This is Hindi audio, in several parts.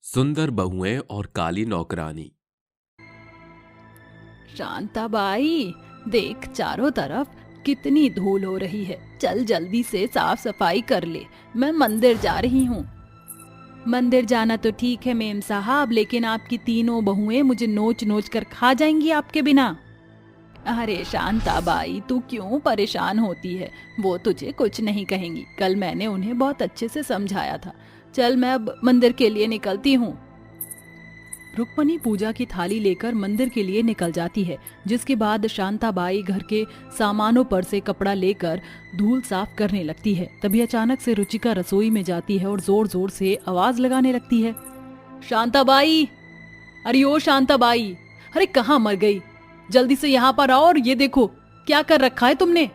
सुंदर बहुएं और काली नौकरानी। शांताबाई, देख चारों तरफ कितनी धूल हो रही है। चल जल्दी से साफ सफाई कर ले, मैं मंदिर जा रही हूँ। मंदिर जाना तो ठीक है मेम साहब, लेकिन आपकी तीनों बहुएं मुझे नोच नोच कर खा जाएंगी आपके बिना। अरे शांताबाई, तू क्यों परेशान होती है? वो तुझे कुछ नहीं कहेंगी। कल मैंने उन्हें बहुत अच्छे से समझाया था। चल मैं अब मंदिर के लिए निकलती हूँ। रुक्मणी पूजा की थाली लेकर मंदिर के लिए निकल जाती है, जिसके बाद शांताबाई घर के सामानों पर से कपड़ा लेकर धूल साफ करने लगती है। तभी अचानक से रुचिका रसोई में जाती है और जोर जोर से आवाज लगाने लगती है, शांताबाई, अरे ओ शांताबाई, अरे कहाँ मर गई? जल्दी से यहाँ पर आओ और ये देखो क्या कर रखा है तुमने।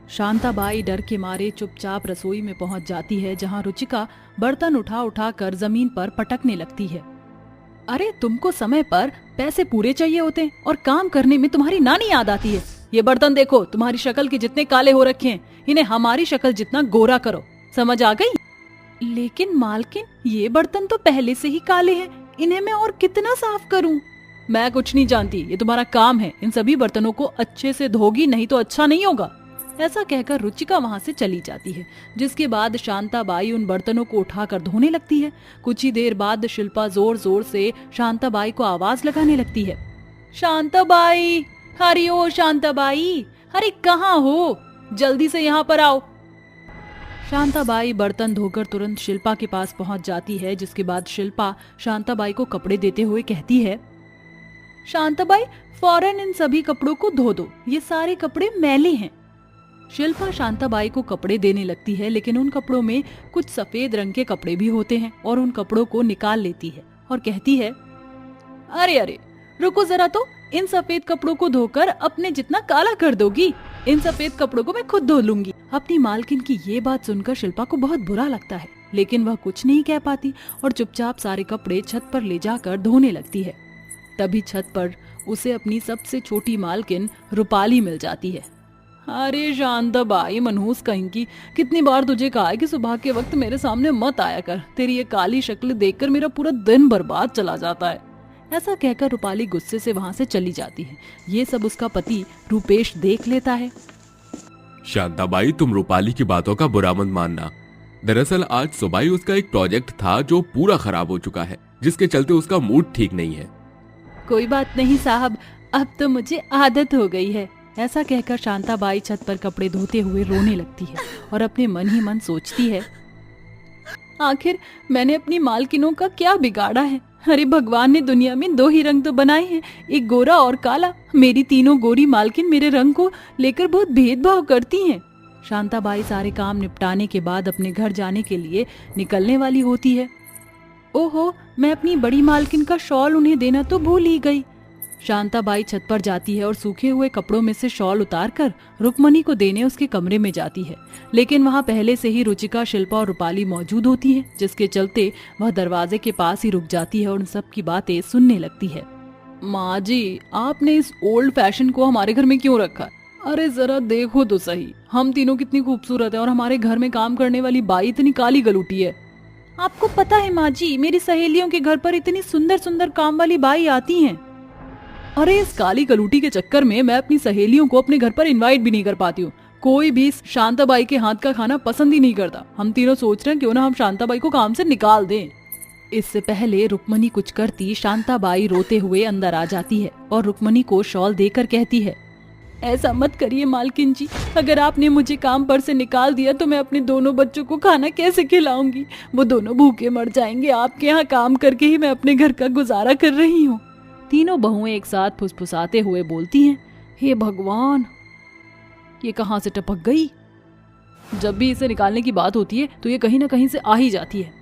शांताबाई डर के मारे चुपचाप रसोई में पहुंच जाती है, जहाँ रुचिका बर्तन उठा उठा कर जमीन पर पटकने लगती है। अरे तुमको समय पर पैसे पूरे चाहिए होते हैं और काम करने में तुम्हारी नानी याद आती है। ये बर्तन देखो, तुम्हारी शक्ल के जितने काले हो रखे हैं, इन्हें हमारी शक्ल जितना गोरा करो, समझ आ गई? लेकिन मालकिन, ये बर्तन तो पहले से ही काले हैं, इन्हें मैं और कितना साफ करूं? मैं कुछ नहीं जानती, ये तुम्हारा काम है। इन सभी बर्तनों को अच्छे से धोगी, नहीं तो अच्छा नहीं होगा। ऐसा कहकर रुचिका वहां से चली जाती है, जिसके बाद शांताबाई उन बर्तनों को उठाकर धोने लगती है। कुछ ही देर बाद शिल्पा जोर जोर से शांताबाई को आवाज लगाने लगती है, शांताबाई, अरे ओ शांताबाई, अरे कहाँ हो? जल्दी से यहाँ पर आओ। शांताबाई बर्तन धोकर तुरंत शिल्पा के पास पहुंच जाती है, जिसके बाद शिल्पा शांताबाई को कपड़े देते हुए कहती है, शांताबाई, फौरन इन सभी कपड़ों को धो दो, ये सारे कपड़े मैले हैं। शिल्पा शांताबाई को कपड़े देने लगती है, लेकिन उन कपड़ों में कुछ सफेद रंग के कपड़े भी होते हैं और उन कपड़ों को निकाल लेती है और कहती है, अरे अरे रुको जरा, तो इन सफेद कपड़ों को धोकर अपने जितना काला कर दोगी? इन सफेद कपड़ों को मैं खुद धो लूंगी। अपनी मालकिन की ये बात सुनकर शिल्पा को बहुत बुरा लगता है, लेकिन वह कुछ नहीं कह पाती और चुपचाप सारे कपड़े छत पर ले जाकर धोने लगती है। तभी छत पर उसे अपनी सबसे छोटी मालकिन रूपाली मिल जाती है। अरे शांताबाई मनहूस कहीं की, कितनी बार तुझे कहा है कि सुबह के वक्त मेरे सामने मत आया कर, तेरी ये काली शक्ल देखकर मेरा पूरा दिन बर्बाद चला जाता है। ऐसा कहकर रूपाली गुस्से से वहां से चली जाती है। ये सब उसका पति रूपेश देख लेता है। शांताबाई, तुम रूपाली की बातों का बुरा मत मानना। दरअसल आज सुबह ही उसका एक प्रोजेक्ट था जो पूरा खराब हो चुका है, जिसके चलते उसका मूड ठीक नहीं है। कोई बात नहीं साहब, अब तो मुझे आदत हो गई है। ऐसा कहकर शांताबाई छत पर कपड़े धोते हुए रोने लगती है और अपने मन ही मन सोचती है, आखिर मैंने अपनी मालकिनों का क्या बिगाड़ा है? अरे भगवान ने दुनिया में दो ही रंग तो बनाए हैं, एक गोरा और काला। मेरी तीनों गोरी मालकिन मेरे रंग को लेकर बहुत भेदभाव करती हैं। शांताबाई सारे काम निपटाने के बाद अपने घर जाने के लिए निकलने वाली होती है। ओहो, मैं अपनी बड़ी मालकिन का शॉल उन्हें देना तो भूल ही गई। शांताबाई छत पर जाती है और सूखे हुए कपड़ों में से शॉल उतारकर रुक्मणी को देने उसके कमरे में जाती है, लेकिन वहां पहले से ही रुचिका, शिल्पा और रूपाली मौजूद होती है, जिसके चलते वह दरवाजे के पास ही रुक जाती है और उन सब की बातें सुनने लगती है। माँ जी, आपने इस ओल्ड फैशन को हमारे घर में क्यों रखा? अरे जरा देखो तो सही, हम तीनों कितनी खूबसूरत है और हमारे घर में काम करने वाली बाई इतनी काली गलूटी है। आपको पता है माँ जी, मेरी सहेलियों के घर पर इतनी सुंदर सुंदर काम वाली बाई आती हैं। अरे इस काली कलूटी के चक्कर में मैं अपनी सहेलियों को अपने घर पर इनवाइट भी नहीं कर पाती हूँ। कोई भी शांताबाई के हाथ का खाना पसंद ही नहीं करता। हम तीनों सोच रहे हैं क्यों ना हम शांताबाई को काम से निकाल दें। इससे पहले रुक्मणी कुछ करती, शांताबाई रोते हुए अंदर आ जाती है और रुक्मणी को शॉल देकर कहती है, ऐसा मत करिए मालकिन जी, अगर आपने मुझे काम पर से निकाल दिया तो मैं अपने दोनों बच्चों को खाना कैसे खिलाऊंगी? वो दोनों भूखे मर जाएंगे। आपके यहाँ काम करके ही मैं अपने घर का गुजारा कर रही हूँ। तीनों बहुएं एक साथ फुसफुसाते हुए बोलती हैं, हे भगवान, ये कहाँ से टपक गई? जब भी इसे निकालने की बात होती है तो ये कहीं ना कहीं से आ ही जाती है।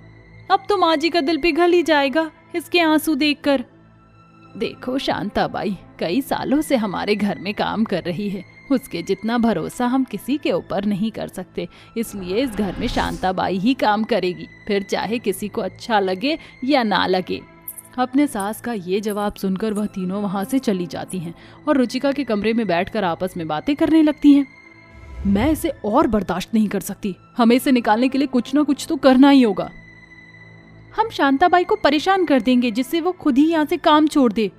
अब तो माँ जी का दिल पिघल ही जाएगा इसके आंसू देखकर। देखो शांताबाई कई सालों से हमारे घर में काम कर रही है, उसके जितना भरोसा हम किसी के ऊपर नहीं कर सकते, इसलिए इस घर में शांताबाई ही काम करेगी, फिर चाहे किसी को अच्छा लगे या ना लगे। अपने सास का ये जवाब सुनकर वह तीनों वहां से चली जाती हैं और रुचिका के कमरे में बैठकर आपस में बातें करने लगती हैं। मैं इसे और बर्दाश्त नहीं कर सकती, हमें इसे निकालने के लिए कुछ ना कुछ तो करना ही होगा। हम शांताबाई को परेशान कर देंगे जिससे वो खुद ही यहाँ से काम छोड़ दे।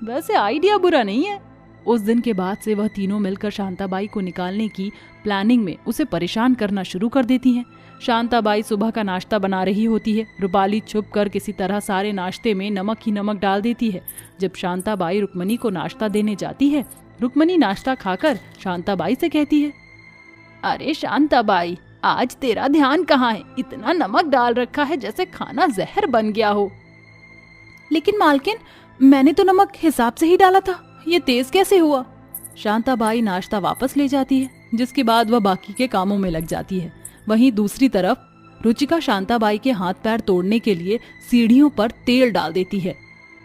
वैसे आइडिया बुरा नहीं है। उस दिन के बाद से वह तीनों मिलकर शांताबाई को निकालने की प्लानिंग में उसे परेशान करना शुरू कर देती हैं। शांताबाई सुबह का नाश्ता बना रही होती है। रूपाली छुपकर किसी तरह सारे नाश्ते में नमक ही नमक डाल देती है। जब शांताबाई रुक्मणी को नाश्ता देने जाती है, रुक्मणी नाश्ता खाकर शांताबाई से कहती है, अरे शांताबाई, आज तेरा ध्यान कहाँ है? इतना नमक डाल रखा है जैसे खाना जहर बन गया हो। लेकिन मालकिन, मैंने तो नमक हिसाब से ही डाला था, ये तेज कैसे हुआ? शांताबाई नाश्ता वापस ले जाती है, जिसके बाद वह बाकी के कामों में लग जाती है। वहीं दूसरी तरफ रुचिका शांताबाई के हाथ पैर तोड़ने के लिए सीढ़ियों पर तेल डाल देती है।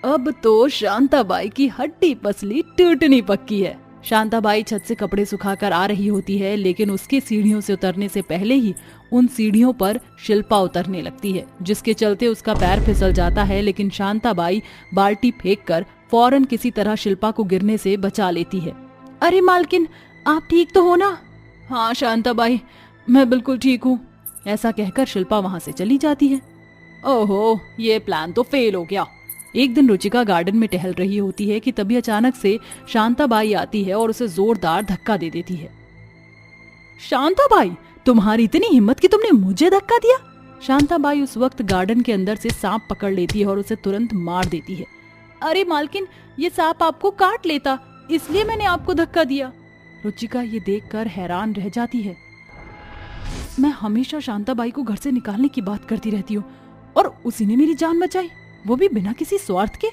अब तो शांताबाई की हड्डी पसली टूटनी पक्की है। शांताबाई छत से कपड़े सुखाकर आ रही होती है, लेकिन उसके सीढ़ियों से उतरने से पहले ही उन सीढ़ियों पर शिल्पा उतरने लगती है, जिसके चलते उसका पैर फिसल जाता है। लेकिन शांताबाई बाल्टी फेंककर फौरन किसी तरह शिल्पा को गिरने से बचा लेती है। अरे मालकिन, आप ठीक तो हो ना? हाँ शांताबाई, मैं बिल्कुल ठीक हूँ। ऐसा कहकर शिल्पा वहाँ से चली जाती है। ओहो, ये प्लान तो फेल हो गया। एक दिन रुचिका गार्डन में टहल रही होती है कि तभी अचानक से शांताबाई आती है और उसे जोरदार धक्का दे देती है। शांताबाई, तुम्हारी इतनी हिम्मत कि तुमने मुझे धक्का दिया? शांताबाई उस वक्त गार्डन के अंदर से सांप पकड़ लेती है और उसे तुरंत मार देती है। अरे मालकिन, ये सांप आपको काट लेता, इसलिए मैंने आपको धक्का दिया। रुचिका ये देखकर हैरान रह जाती है। मैं हमेशा शांताबाई को घर से निकालने की बात करती रहती हूँ और उसी ने मेरी जान बचाई, वो भी बिना किसी स्वार्थ के।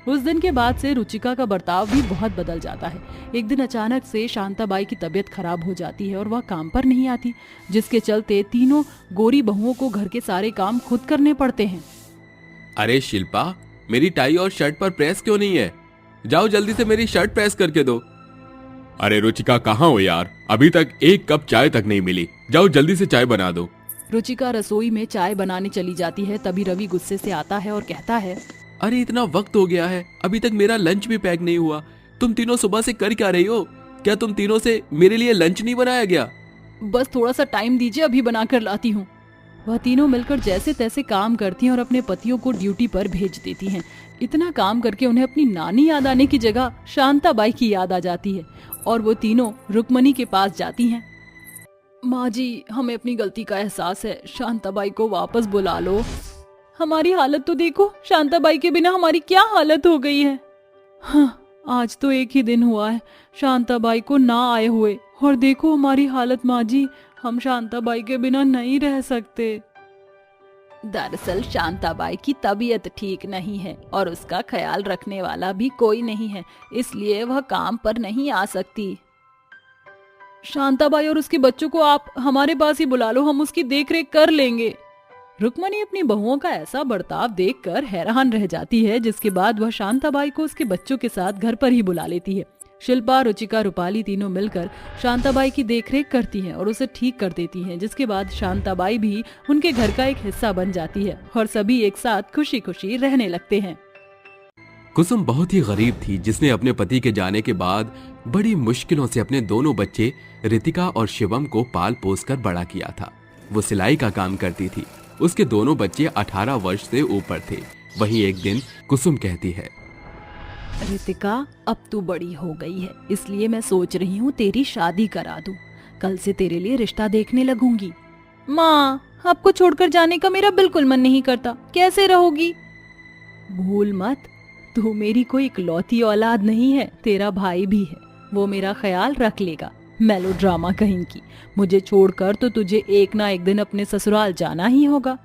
उस दिन के बाद से रुचिका का बर्ताव भी बहुत बदल जाता है। एक दिन अचानक से शांताबाई की तबीयत खराब हो जाती है और वह काम पर नहीं आती, जिसके चलते तीनों गोरी बहुओं को घर के सारे काम खुद करने पड़ते हैं। अरे शिल्पा, मेरी टाई और शर्ट पर प्रेस क्यों नहीं है? जाओ जल्दी से मेरी शर्ट प्रेस करके दो। अरे रुचिका, कहाँ हो यार? अभी तक एक कप चाय तक नहीं मिली। जाओ जल्दी से चाय बना दो। रुचिका रसोई में चाय बनाने चली जाती है। तभी रवि गुस्से से आता है और कहता है, अरे इतना वक्त हो गया है, अभी तक मेरा लंच भी पैक नहीं हुआ। तुम तीनों सुबह से कर क्या रही हो? क्या तुम तीनों से मेरे लिए लंच नहीं बनाया गया? बस थोड़ा सा टाइम दीजिए, अभी बना कर लाती हूँ। वह तीनों मिलकर जैसे तैसे काम करती हैं और अपने पतियों को ड्यूटी पर भेज देती हैं। इतना काम करके उन्हें अपनी नानी याद आने की जगह शांताबाई की याद आ जाती है और वो तीनों रुक्मणी के पास जाती हैं। माँ जी, हमें अपनी गलती का एहसास है, शांताबाई को वापस बुला लो। हमारी हालत तो देखो, शांताबाई के बिना हमारी क्या हालत हो गई है। हाँ, आज तो एक ही दिन हुआ है शांताबाई को ना आए हुए, और देखो हमारी हालत माँ जी, हम शांताबाई के बिना नहीं रह सकते। दरअसल शांताबाई की तबीयत ठीक नहीं है और उसका ख्याल रखने वाला भी कोई नहीं है, इसलिए वह काम पर नहीं आ सकती। शांताबाई और उसके बच्चों को आप हमारे पास ही बुला लो, हम उसकी देखरेख कर लेंगे। रुक्मणी अपनी बहुओं का ऐसा बर्ताव देखकर हैरान रह जाती है, जिसके बाद वह शांताबाई को उसके बच्चों के साथ घर पर ही बुला लेती है। शिल्पा, रुचिका, रूपाली तीनों मिलकर शांताबाई की देखरेख करती हैं और उसे ठीक कर देती हैं, जिसके बाद शांताबाई भी उनके घर का एक हिस्सा बन जाती है और सभी एक साथ खुशी खुशी रहने लगते हैं। कुसुम बहुत ही गरीब थी, जिसने अपने पति के जाने के बाद बड़ी मुश्किलों से अपने दोनों बच्चे रितिका और शिवम को पाल पोस कर बड़ा किया था। वो सिलाई का काम करती थी। उसके दोनों बच्चे 18 वर्ष से ऊपर थे। वहीं एक दिन कुसुम कहती है, रितिका, अब तू बड़ी हो गई है, इसलिए मैं सोच रही हूँ तेरी शादी करा दूं। कल से तेरे लिए रिश्ता देखने लगूंगी। माँ, आपको छोड़कर जाने का मेरा बिल्कुल मन नहीं करता, कैसे रहोगी? भूल मत, तू मेरी कोई इकलौती औलाद नहीं है, तेरा भाई भी है, वो मेरा ख्याल रख लेगा। मेलोड्रामा कहीं की, मुझे छोड़कर तो तुझे एक ना एक दिन अपने ससुराल जाना ही होगा।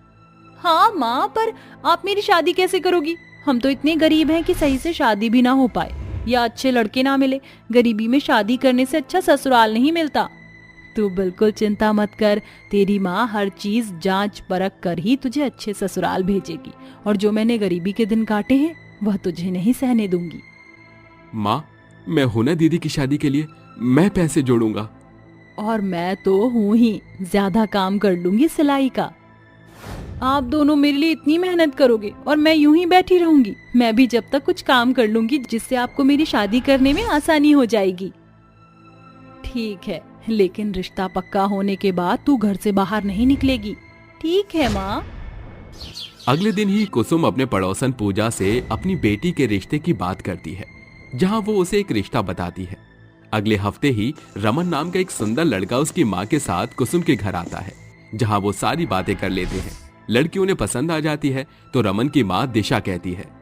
हाँ माँ, पर आप मेरी शादी कैसे करोगी? हम तो इतने गरीब हैं कि सही से शादी भी ना हो पाए या अच्छे लड़के ना मिले। गरीबी में शादी करने से अच्छा ससुराल नहीं मिलता। तू बिल्कुल चिंता मत कर, तेरी माँ हर चीज जांच परख कर ही तुझे अच्छे ससुराल भेजेगी, और जो मैंने गरीबी के दिन काटे हैं वह तुझे नहीं सहने दूंगी। माँ, मैं हूं ना दीदी की शादी के लिए, मैं पैसे जोड़ूंगा। और मैं तो हूँ ही, ज्यादा काम कर लूंगी सिलाई का। आप दोनों मेरे लिए इतनी मेहनत करोगे और मैं यूं ही बैठी रहूंगी? मैं भी जब तक कुछ काम कर लूंगी जिससे आपको मेरी शादी करने में आसानी हो जाएगी। ठीक है, लेकिन रिश्ता पक्का होने के बाद तू घर से बाहर नहीं निकलेगी। ठीक है माँ। अगले दिन ही कुसुम अपने पड़ोसन पूजा से अपनी बेटी के रिश्ते की बात करती है, जहां वो उसे एक रिश्ता बताती है। अगले हफ्ते ही रमन नाम का एक सुंदर लड़का उसकी माँ के साथ कुसुम के घर आता है, जहां वो सारी बातें कर लेते हैं। लड़की उन्हें पसंद आ जाती है तो रमन की माँ दिशा कहती है,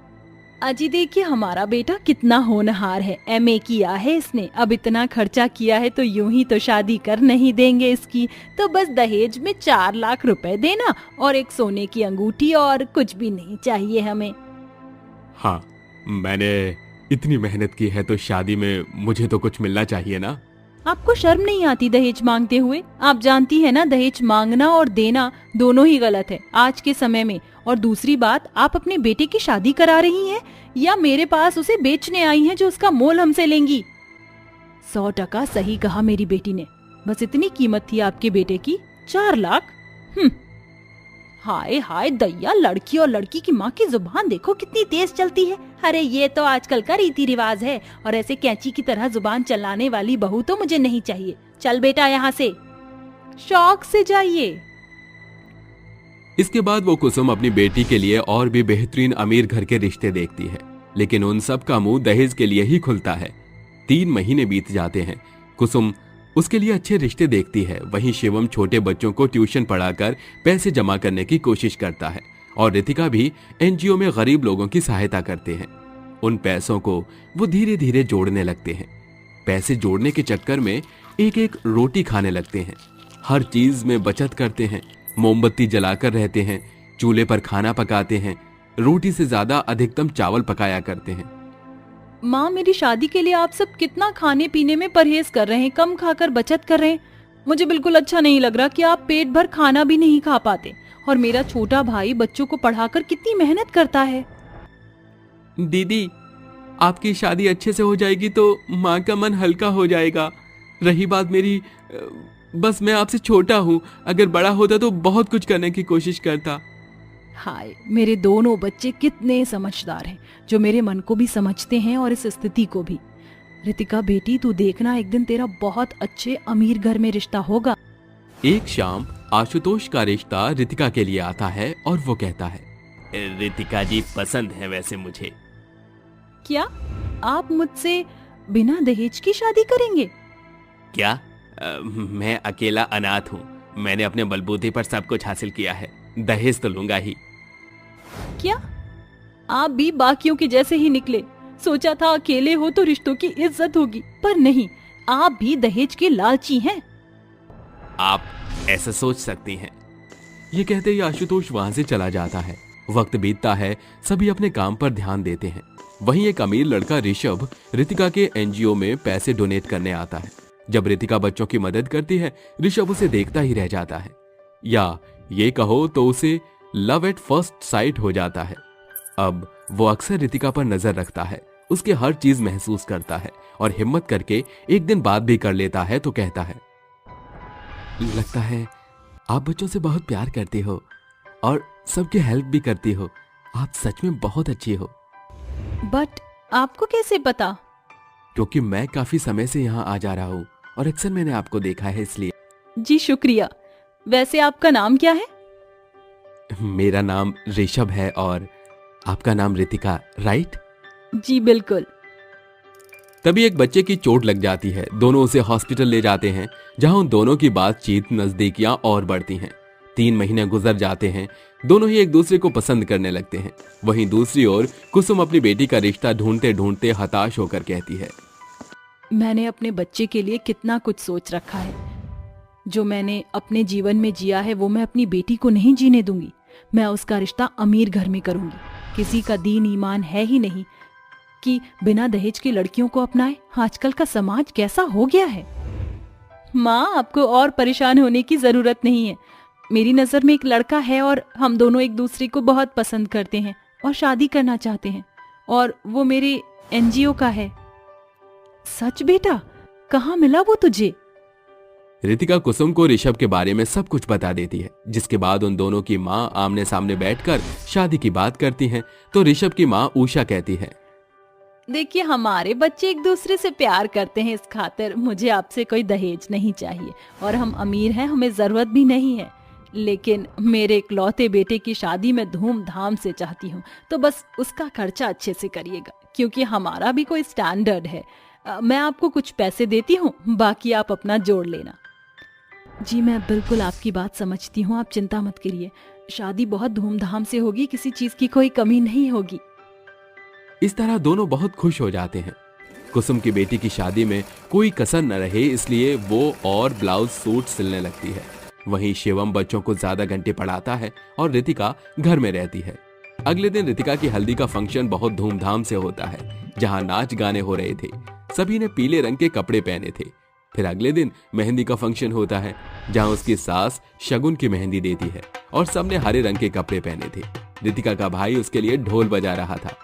अजी देखिए हमारा बेटा कितना होनहार है, एमए किया है इसने, अब इतना खर्चा किया है तो यूं ही तो शादी कर नहीं देंगे इसकी, तो बस दहेज में 4 लाख रुपए देना और एक सोने की अंगूठी, और कुछ भी नहीं चाहिए हमें। हाँ, मैंने इतनी मेहनत की है तो शादी में मुझे तो कुछ मिलना चाहिए ना। आपको शर्म नहीं आती दहेज मांगते हुए? आप जानती है ना दहेज मांगना और देना दोनों ही गलत है आज के समय में। और दूसरी बात, आप अपने बेटे की शादी करा रही हैं या मेरे पास उसे बेचने आई हैं जो उसका मोल हमसे लेंगी? 100% सही कहा मेरी बेटी ने। बस इतनी कीमत थी आपके बेटे की, 4 लाख? हाय हाय दैया, लड़की और लड़की की माँ की जुबान देखो कितनी तेज चलती है। अरे ये तो आजकल का रीति रिवाज है, और ऐसे कैंची की तरह जुबान चलाने वाली बहू तो मुझे नहीं चाहिए। चल बेटा यहाँ से, शौक से जाइए। इसके बाद वो कुसुम अपनी बेटी के लिए और भी बेहतरीन अमीर घर के रिश्ते देखती है, लेकिन उन सब का मुंह दहेज के लिए ही खुलता है। 3 महीने बीत जाते हैं। कुसुम उसके लिए अच्छे रिश्ते देखती है। वहीं शिवम छोटे बच्चों को ट्यूशन पढ़ाकर पैसे जमा करने की कोशिश करता है, और रितिका भी एनजीओ में गरीब लोगों की सहायता करते हैं। उन पैसों को वो धीरे धीरे जोड़ने लगते हैं। पैसे जोड़ने के चक्कर में एक एक रोटी खाने लगते हैं। हर चीज में बचत करते हैं। मोमबत्ती जलाकर रहते हैं, चूल्हे पर खाना पकाते हैं, रोटी से ज्यादा अधिकतम चावल पकाया करते हैं। माँ मेरी शादी के लिए आप सब कितना खाने पीने में परहेज कर रहे हैं, कम खाकर बचत कर रहे हैं। मुझे बिल्कुल अच्छा नहीं लग रहा कि आप पेट भर खाना भी नहीं खा पाते, और मेरा छोटा भाई बच्चों को पढ़ाकर कितनी मेहनत करता है। दीदी, आपकी शादी अच्छे से हो जाएगी तो माँ का मन हल्का हो जाएगा। रही बात मेरी, बस मैं आपसे छोटा हूँ, अगर बड़ा होता तो बहुत कुछ करने की कोशिश करता। हाय, मेरे दोनों बच्चे कितने समझदार हैं, जो मेरे मन को भी समझते हैं और इस स्थिति को भी। रितिका बेटी, तू देखना एक दिन तेरा बहुत अच्छे अमीर घर में रिश्ता होगा। एक शाम आशुतोष का रिश्ता रितिका के लिए आता है और वो कहता है, रितिका जी पसंद है वैसे मुझे। क्या आप मुझसे बिना दहेज की शादी करेंगे? क्या? मैं अकेला अनाथ हूँ। मैंने अपने बलबूते पर सब कुछ हासिल किया है, दहेज तो लूंगा ही। क्या आप भी बाकियों के जैसे ही निकले? सोचा था अकेले हो तो रिश्तों की इज्जत होगी, पर नहीं, आप भी दहेज के लालची हैं। आप ऐसा सोच सकती हैं। ये कहते ही आशुतोष वहां से चला जाता है। वक्त बीतता है, सभी अपने काम पर ध्यान देते हैं। वहीं एक अमीर लड़का ऋषभ रितिका के एनजीओ में पैसे डोनेट करने आता है। जब रितिका बच्चों की मदद करती है, ऋषभ उसे देखता ही रह जाता है, या ये कहो तो उसे लव एट फर्स्ट साइट हो जाता है। अब वो अक्सर रितिका पर नजर रखता है, उसकी हर चीज महसूस करता है, और हिम्मत करके एक दिन बात भी कर लेता है तो कहता है, लगता है आप बच्चों से बहुत प्यार करती हो और सबकी हेल्प भी करती हो। आप सच में बहुत अच्छी हो। बट आपको कैसे पता? क्योंकि मैं काफी समय से यहाँ आ जा रहा हूँ और अक्सर मैंने आपको देखा है, इसलिए। जी शुक्रिया। वैसे आपका नाम क्या है? मेरा नाम ऋषभ है और आपका नाम रितिका, राइट? जी बिल्कुल। तभी एक बच्चे की चोट लग जाती है। दोनों उसे हॉस्पिटल ले जाते हैं, जहां उन दोनों की बातचीत, नजदीकियां और बढ़ती हैं। 3 महीने गुजर जाते हैं। दोनों ही एक दूसरे को पसंद करने लगते हैं। वहीं दूसरी ओर कुसुम अपनी बेटी का रिश्ता ढूंढते ढूंढते हताश होकर कहती है, मैंने अपने बच्चे के लिए कितना कुछ सोच रखा है। जो मैंने अपने जीवन में जिया है वो मैं अपनी बेटी को नहीं जीने दूंगी। मैं उसका रिश्ता अमीर घर में करूंगी। किसी का दीन ईमान है ही नहीं कि बिना दहेज की लड़कियों को अपनाए। आजकल का समाज कैसा हो गया है। माँ, आपको और परेशान होने की जरूरत नहीं है। मेरी नजर में एक लड़का है और हम दोनों एक दूसरे को बहुत पसंद करते हैं और शादी करना चाहते हैं, और वो मेरे एनजीओ का है। सच बेटा? कहाँ मिला वो तुझे? रितिका कुसुम को ऋषभ के बारे में सब कुछ बता देती है, जिसके बाद उन दोनों की माँ आमने सामने बैठकर शादी की बात करती हैं। तो ऋषभ की माँ उषा कहती है, देखिए हमारे बच्चे एक दूसरे से प्यार करते हैं, इस खातिर मुझे आपसे कोई दहेज नहीं चाहिए, और हम अमीर हैं, हमें जरूरत भी नहीं है। लेकिन मेरे इकलौते बेटे की शादी मैं धूमधाम से चाहती हूँ, तो बस उसका खर्चा अच्छे से करिएगा, क्योंकि हमारा भी कोई स्टैंडर्ड है। मैं आपको कुछ पैसे देती हूँ, बाकी आप अपना जोड़ लेना। जी मैं बिल्कुल आपकी बात समझती हूँ, आप चिंता मत करिए। शादी बहुत धूमधाम से होगी, किसी चीज की कोई कमी नहीं होगी। इस तरह दोनों बहुत खुश हो जाते हैं। कुसुम की बेटी की शादी में कोई कसर न रहे, इसलिए वो और ब्लाउज सूट सिलने लगती है। वहीं शिवम बच्चों को ज्यादा घंटे पढ़ाता है और रितिका घर में रहती है। अगले दिन रितिका की हल्दी का फंक्शन बहुत धूमधाम से होता है, जहां नाच गाने हो रहे थे। सभी ने पीले रंग के कपड़े पहने थे। फिर अगले दिन मेहंदी का फंक्शन होता है, जहां उसकी सास शगुन की मेहंदी देती है और सबने हरे रंग के कपड़े पहने थे। रितिका का भाई उसके लिए ढोल बजा रहा था।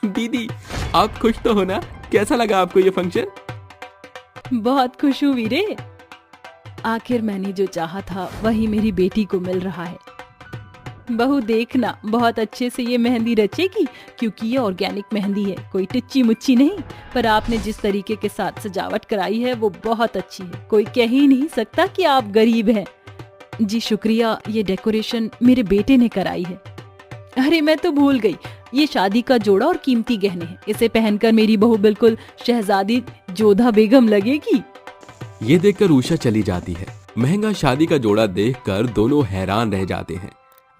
दीदी, आप खुश तो हो ना? कैसा लगा आपको ये फंक्शन? बहुत खुश हूँ वीरे, आखिर मैंने जो चाहा था वही मेरी बेटी को मिल रहा है। बहू देखना, बहुत अच्छे से ये मेहंदी रचेगी, क्योंकि ये ऑर्गेनिक मेहंदी है, कोई टिच्ची मुच्ची नहीं। पर आपने जिस तरीके के साथ सजावट कराई है वो बहुत अच्छी है, कोई कह ही नहीं सकता कि आप गरीब हैं। जी शुक्रिया, ये डेकोरेशन मेरे बेटे ने कराई है। अरे मैं तो भूल गई, ये शादी का जोड़ा और कीमती गहने हैं, इसे पहनकर मेरी बहू बिल्कुल शहजादी जोधा बेगम लगेगी। ये देखकर उषा चली जाती है। महंगा शादी का जोड़ा देखकर दोनों हैरान रह जाते हैं।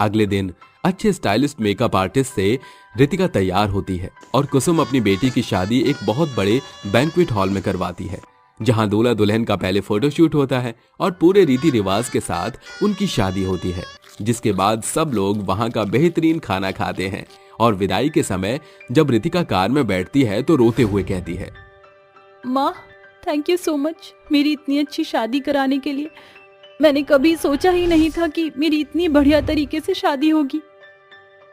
अगले दिन अच्छे स्टाइलिस्ट मेकअप आर्टिस्ट से रितिका तैयार होती है और कुसुम अपनी बेटी की शादी एक बहुत बड़े बैंक्वेट हॉल में करवाती है, जहां दूल्हा दुल्हन का पहले फोटोशूट होता है और पूरे रीति रिवाज के साथ उनकी शादी होती है। जिसके बाद सब लोग वहां का बेहतरीन खाना खाते हैं और विदाई के समय जब रितिका कार में बैठती है तो रोते हुए कहती है, माँ थैंक यू सो मच मेरी इतनी अच्छी शादी कराने के लिए। मैंने कभी सोचा ही नहीं था कि मेरी इतनी बढ़िया तरीके से शादी होगी।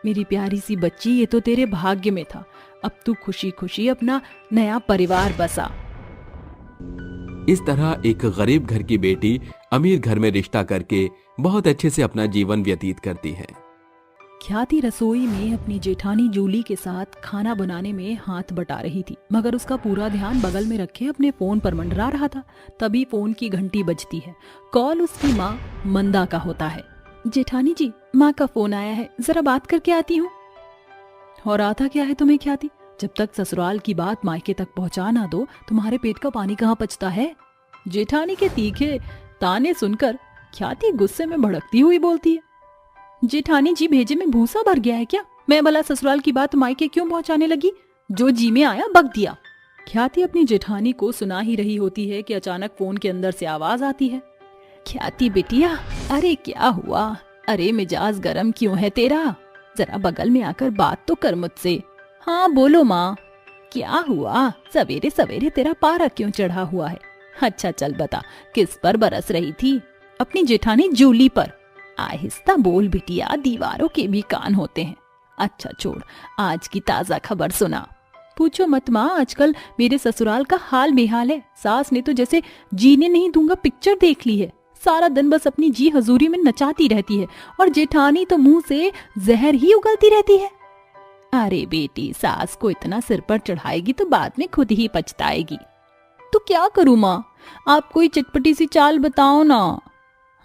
मेरी प्यारी सी बच्ची, ये तो तेरे भाग्य में था। अब तू खुशी खुशी अपना नया परिवार बसा। इस तरह एक गरीब घर की बेटी अमीर घर में रिश्ता करके बहुत अच्छे से अपना जीवन व्यतीत करती है। ख्याति रसोई में अपनी जेठानी जूली के साथ खाना बनाने में हाथ बटा रही थी, मगर उसका पूरा ध्यान बगल में रखे अपने फोन पर मंडरा रहा था। तभी फोन की घंटी बजती है। कॉल उसकी माँ मंदा का होता है। जेठानी जी, माँ का फोन आया है, जरा बात करके आती हूँ। और आता क्या है तुम्हें ख्याति? जब तक ससुराल की बात मायके तक पहुँचा ना दो, तुम्हारे पेट का पानी कहाँ पचता है? जेठानी के तीखे ताने सुनकर ख्याति गुस्से में भड़कती हुई बोलती है, जेठानी जी भेजे में भूसा भर गया है क्या? मैं भला ससुराल की बात मायके क्यों पहुंचाने लगी? जो जी में आया बक दिया। ख्याति अपनी जेठानी को सुना ही रही होती है कि अचानक फोन के अंदर से आवाज आती है, ख्याति बिटिया, अरे क्या हुआ? अरे मिजाज गरम क्यों है तेरा? जरा बगल में आकर बात तो कर मुझसे। हाँ बोलो माँ, क्या हुआ? सवेरे सवेरे तेरा पारा क्यों चढ़ा हुआ है? अच्छा चल बता, किस पर बरस रही थी? अपनी जेठानी जूली पर। आहिस्ता बोल बिटिया, दीवारों के भी कान होते हैं। अच्छा छोड़, आज की ताजा खबर सुना। पूछो मत माँ, आजकल मेरे ससुराल का हाल बेहाल है। सास ने तो जैसे जीने नहीं दूंगा पिक्चर देख ली है। सारा दिन बस अपनी जी हजूरी में नचाती रहती है और जेठानी तो मुंह से जहर ही उगलती रहती है। अरे बेटी, सास को इतना सिर पर चढ़ाएगी तो बाद में खुद ही पछताएगी। तो क्या करूँ माँ, आप कोई चटपटी सी चाल बताओ ना।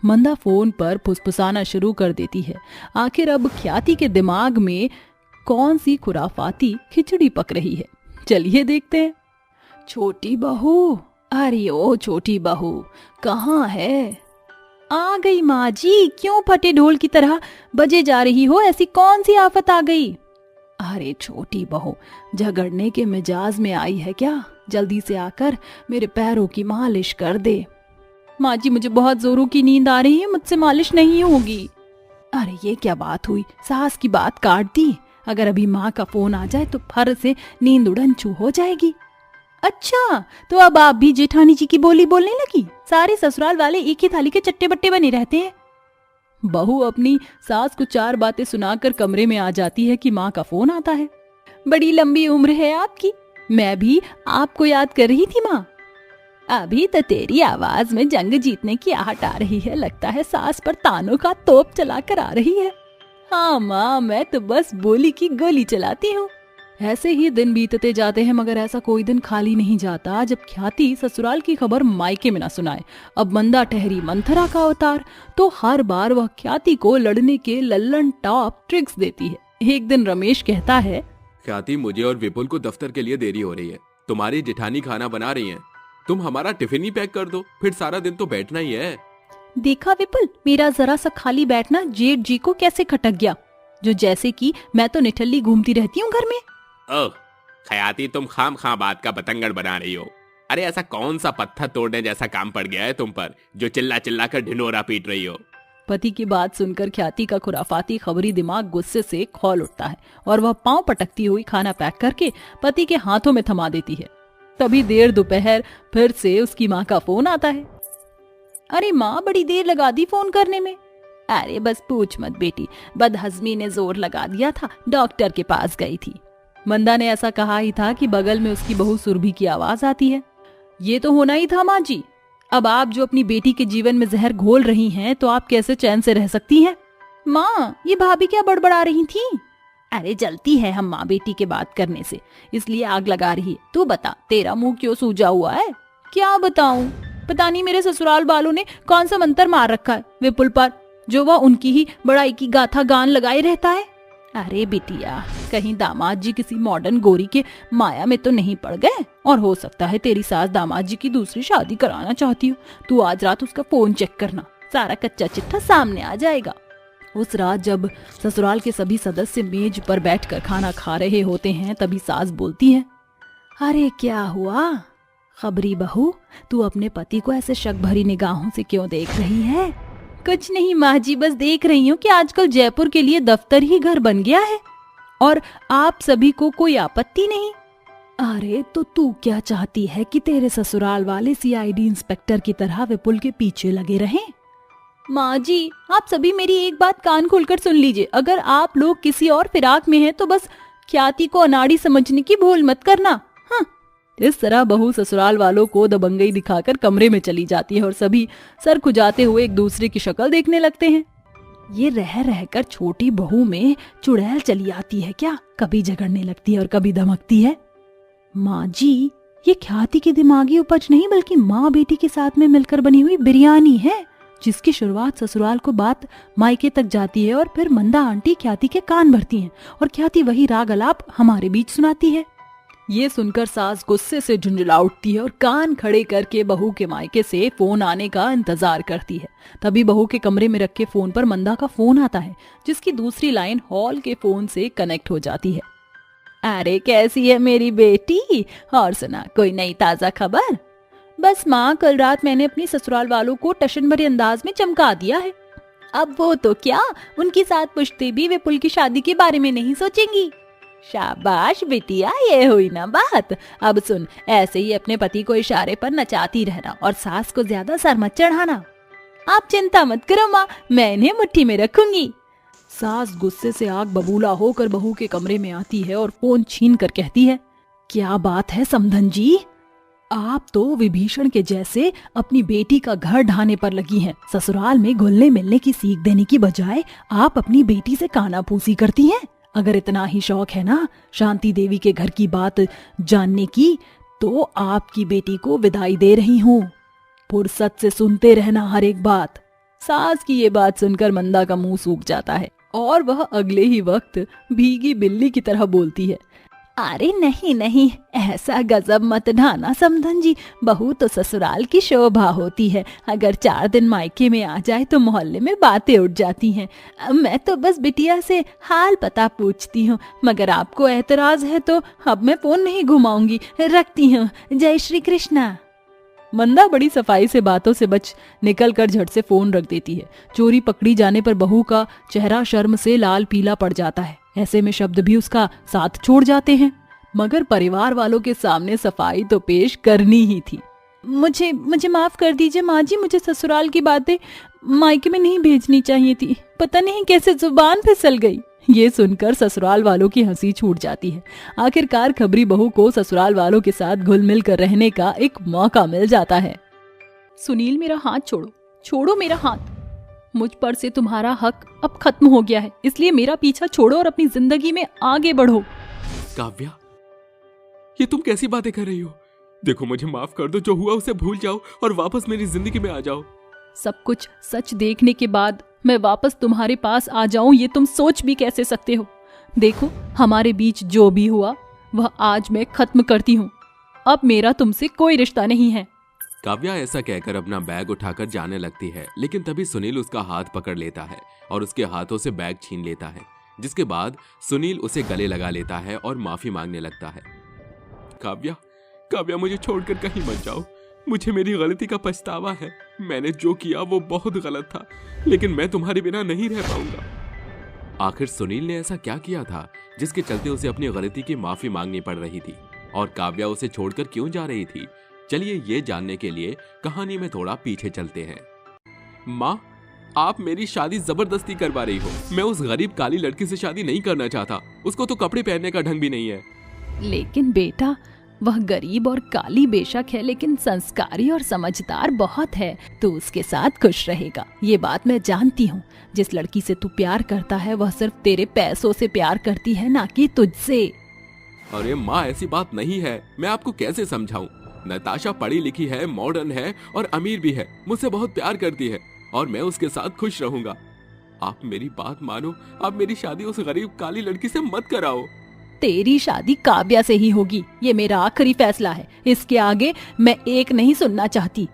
मंदा फोन पर फुसफुसाना शुरू कर देती है। आखिर अब ख्याति के दिमाग में कौन सी खुराफाती खिचड़ी पक रही है, चलिए देखते हैं। छोटी बहू, अरे ओ छोटी बहू, कहाँ है? आ गई माँ जी। क्यों फटे ढोल की तरह बजे जा रही हो? ऐसी कौन सी आफत आ गई? अरे छोटी बहू, झगड़ने के मिजाज में आई है क्या? जल्दी से आकर मेरे पैरों की मालिश कर दे। माँ जी, मुझे बहुत जोरों की नींद आ रही है, मुझसे मालिश नहीं होगी। अरे ये क्या बात हुई, सास की बात काट दी। अगर अभी माँ का फोन आ जाए तो फर से नींद उड़न छू हो जाएगी। अच्छा, तो अब आप भी जेठानी जी की बोली बोलने लगी? सारे ससुराल वाले एक ही थाली के चट्टे बट्टे बने रहते हैं। बहू अपनी सास को चार बातें सुनाकर कमरे में आ जाती है कि माँ का फोन आता है। बड़ी लंबी उम्र है आपकी, मैं भी आपको याद कर रही थी माँ। अभी तो तेरी आवाज में जंग जीतने की आहट आ रही है। लगता है सास पर तानों का तोप चलाकर आ रही है। हाँ माँ, मैं तो बस बोली की गोली चलाती हूँ। ऐसे ही दिन बीतते जाते हैं, मगर ऐसा कोई दिन खाली नहीं जाता जब ख्याति ससुराल की खबर मायके में ना सुनाए। अब मंदा ठहरी मंथरा का अवतार, तो हर बार वह ख्याति को लड़ने के लल्लन टॉप ट्रिक्स देती है। एक दिन रमेश कहता है, ख्याति, मुझे और विपुल को दफ्तर के लिए देरी हो रही है। तुम्हारी जेठानी खाना बना रही हैं। तुम हमारा टिफिन ही पैक कर दो, फिर सारा दिन तो बैठना ही है। देखा विपुल, मेरा जरा सा खाली बैठना जेठ जी को कैसे खटक गया, जो जैसे कि मैं तो निठल्ली घूमती रहती हूँ घर में। ओह ख्याति, तुम खाम खां बात का बतंगड़ बना रही हो। अरे ऐसा कौन सा पत्थर तोड़ने जैसा काम पड़ गया है तुम पर, जो चिल्ला चिल्ला कर ढिंढोरा पीट रही हो। पति की बात सुनकर ख्याति का खुराफाती खबरी दिमाग गुस्से से खौल उठता है और वह पांव पटकती हुई खाना पैक करके पति के हाथों में थमा देती है। तभी देर दोपहर फिर से उसकी माँ का फोन आता है। अरे माँ, बड़ी देर लगा दी फोन करने में। अरे बस पूछ मत बेटी, बदहजमी ने जोर लगा दिया था, डॉक्टर के पास गई थी। मंदा ने ऐसा कहा ही था कि बगल में उसकी बहू सुरभि की आवाज आती है। ये तो होना ही था माँ जी। अब आप जो अपनी बेटी के जीवन में जहर घोल रही हैं, तो आप कैसे चैन से रह सकती हैं? माँ, ये भाभी क्या बड़बड़ा रही थी? अरे जलती है हम माँ बेटी के बात करने से, इसलिए आग लगा रही है। तू बता, तेरा मुंह क्यों सूजा हुआ है? क्या बताऊं, पता नहीं मेरे ससुराल वालों ने कौन सा मंत्र मार रखा है विपुल पर, जो वह उनकी ही बड़ाई की गाथा गान लगाए रहता है। अरे बिटिया, कहीं दामाद जी किसी मॉडर्न गोरी के माया में तो नहीं पड़ गए? और हो सकता है तेरी सास दामाद जी की दूसरी शादी कराना चाहती हो। तू आज रात उसका फोन चेक करना, सारा कच्चा चिट्ठा सामने आ जाएगा। उस रात जब ससुराल के सभी सदस्य मेज पर बैठकर खाना खा रहे होते हैं, तभी सास बोलती है, अरे क्या हुआ खबरी बहू, तू अपने पति को ऐसे शक भरी निगाहों से क्यों देख रही है? कुछ नहीं माँ जी, बस देख रही हूँ कि आजकल जयपुर के लिए दफ्तर ही घर बन गया है और आप सभी को कोई आपत्ति नहीं। अरे तो तू क्या चाहती है कि तेरे ससुराल वाले सीआईडी इंस्पेक्टर की तरह विपुल के पीछे लगे रहें? माँ जी, आप सभी मेरी एक बात कान खोलकर सुन लीजिए। अगर आप लोग किसी और फिराक में हैं तो बस ख्याति को अनाड़ी समझने की भूल मत करना। हाँ। इस तरह बहू ससुराल वालों को दबंगई दिखाकर कमरे में चली जाती है और सभी सर खुजाते हुए एक दूसरे की शक्ल देखने लगते हैं। ये रह रहकर छोटी बहू में चुड़ैल चली आती है क्या? कभी झगड़ने लगती है और कभी धमकती है। माँ जी, ये ख्याति की दिमागी उपज नहीं बल्कि माँ बेटी के साथ में मिलकर बनी हुई बिरयानी है, जिसकी शुरुआत ससुराल को बात मायके तक जाती है और फिर मंदा आंटी ख्याति के कान भरती हैं और ख्याति वही राग अलाप हमारे बीच सुनाती है। ये सुनकर सास गुस्से से झुंझला उठती है और कान खड़े करके बहू के मायके से फोन आने का इंतजार करती है। तभी बहू के कमरे में रखे फोन पर मंदा का फोन आता है, जिसकी दूसरी लाइन हॉल के फोन से कनेक्ट हो जाती है। अरे कैसी है मेरी बेटी, और सुना कोई नई ताजा खबर? बस माँ, कल रात मैंने अपनी ससुराल वालों को टशन भरे अंदाज में चमका दिया है। अब वो तो क्या, उनकी साथ पुश्ते भी विपुल की शादी के बारे में नहीं सोचेंगी। शाबाश बिटिया, ये हुई ना बात। अब सुन, ऐसे ही अपने पति को इशारे पर नचाती रहना और सास को ज्यादा सर मत चढ़ाना। आप चिंता मत करो माँ, मैं इन्हें मुट्ठी में रखूंगी। सास गुस्से से आग बबूला होकर बहू के कमरे में आती है और फोन छीन कर कहती है, क्या बात है समधन जी, आप तो विभीषण के जैसे अपनी बेटी का घर ढाने पर लगी हैं। ससुराल में घुलने मिलने की सीख देने की बजाय आप अपनी बेटी से कानाफूसी करती हैं। अगर इतना ही शौक है ना शांति देवी के घर की बात जानने की, तो आपकी बेटी को विदाई दे रही हूँ। फुर्सत से सुनते रहना हर एक बात। सास की ये बात सुनकर मंदा का मुंह सूख जाता है और वह अगले ही वक्त भीगी बिल्ली की तरह बोलती है, अरे नहीं नहीं, ऐसा गजब मत ढाना समधन जी, बहू तो ससुराल की शोभा होती है। अगर 4 दिन मायके में आ जाए तो मोहल्ले में बातें उठ जाती हैं। मैं तो बस बिटिया से हाल पता पूछती हूँ, मगर आपको एतराज है तो अब मैं फोन नहीं घुमाऊंगी, रखती हूँ। जय श्री कृष्णा। मंदा बड़ी सफाई से बातों से बच निकलकर झट से फोन रख देती है। चोरी पकड़ी जाने पर बहू का चेहरा शर्म से लाल पीला पड़ जाता है। ऐसे में शब्द भी उसका साथ छोड़ जाते हैं, मगर परिवार वालों के सामने सफाई तो पेश करनी ही थी। मुझे माफ कर दीजिए माँ जी, मुझे ससुराल की बातें मायके में नहीं भेजनी चाहिए थी, पता नहीं कैसे जुबान फिसल गई। ये सुनकर ससुराल वालों की हंसी छूट जाती है। आखिरकार खबरी बहू को ससुराल वालों के साथ घुल मिल कर रहने का एक मौका मिल जाता है। सुनील, मेरा हाथ छोड़ो, छोड़ो मेरा हाथ। मुझ पर से तुम्हारा हक अब खत्म हो गया है, इसलिए मेरा पीछा छोड़ो और अपनी जिंदगी में आगे बढ़ो। काव्या, ये तुम कैसी बातें कर रही हो? देखो, मुझे माफ कर दो, जो हुआ उसे भूल जाओ और वापस मेरी जिंदगी में आ जाओ। सब कुछ सच देखने के बाद मैं वापस तुम्हारे पास आ जाऊं, ये तुम सोच भी कैसे सकते हो? देखो, हमारे बीच जो भी हुआ वह आज मैं खत्म करती हूँ। अब मेरा तुमसे कोई रिश्ता नहीं है। काव्या ऐसा कहकर अपना बैग उठाकर जाने लगती है, लेकिन तभी सुनील उसका हाथ पकड़ लेता है और उसके हाथों से बैग छीन लेता है, जिसके बाद सुनील उसे गले लगा लेता है और माफी मांगने लगता है। काव्या, काव्या, मुझे छोड़कर कहीं मत जाओ। मुझे मेरी गलती का पछतावा है। मैंने जो किया वो बहुत गलत था, लेकिन मैं तुम्हारे बिना नहीं रह पाऊंगा। आखिर सुनील ने ऐसा क्या किया था जिसके चलते उसे अपनी गलती की माफी मांगनी पड़ रही थी, और काव्या उसे छोड़कर क्यों जा रही थी? चलिए ये जानने के लिए कहानी में थोड़ा पीछे चलते हैं। माँ, आप मेरी शादी जबरदस्ती करवा रही हो। मैं उस गरीब काली लड़की से शादी नहीं करना चाहता। उसको तो कपड़े पहनने का ढंग भी नहीं है। लेकिन बेटा, वह गरीब और काली बेशक है, लेकिन संस्कारी और समझदार बहुत है। तू उसके साथ खुश रहेगा, ये बात मैं जानती हूँ। जिस लड़की से तू प्यार करता है वह सिर्फ तेरे पैसों से प्यार करती है, ना कि तुझसे। अरे माँ, ऐसी बात नहीं है। मैं आपको कैसे समझाऊं? नताशा पढ़ी लिखी है, मॉडर्न है और अमीर भी है। मुझसे बहुत प्यार करती है और मैं उसके साथ खुश रहूंगा। आप मेरी बात मानो। आप मेरी शादी उस गरीब काली लड़की से मत कराओ। तेरी शादी काव्या से ही होगी, ये मेरा आखिरी फैसला है। इसके आगे मैं एक नहीं सुनना चाहती।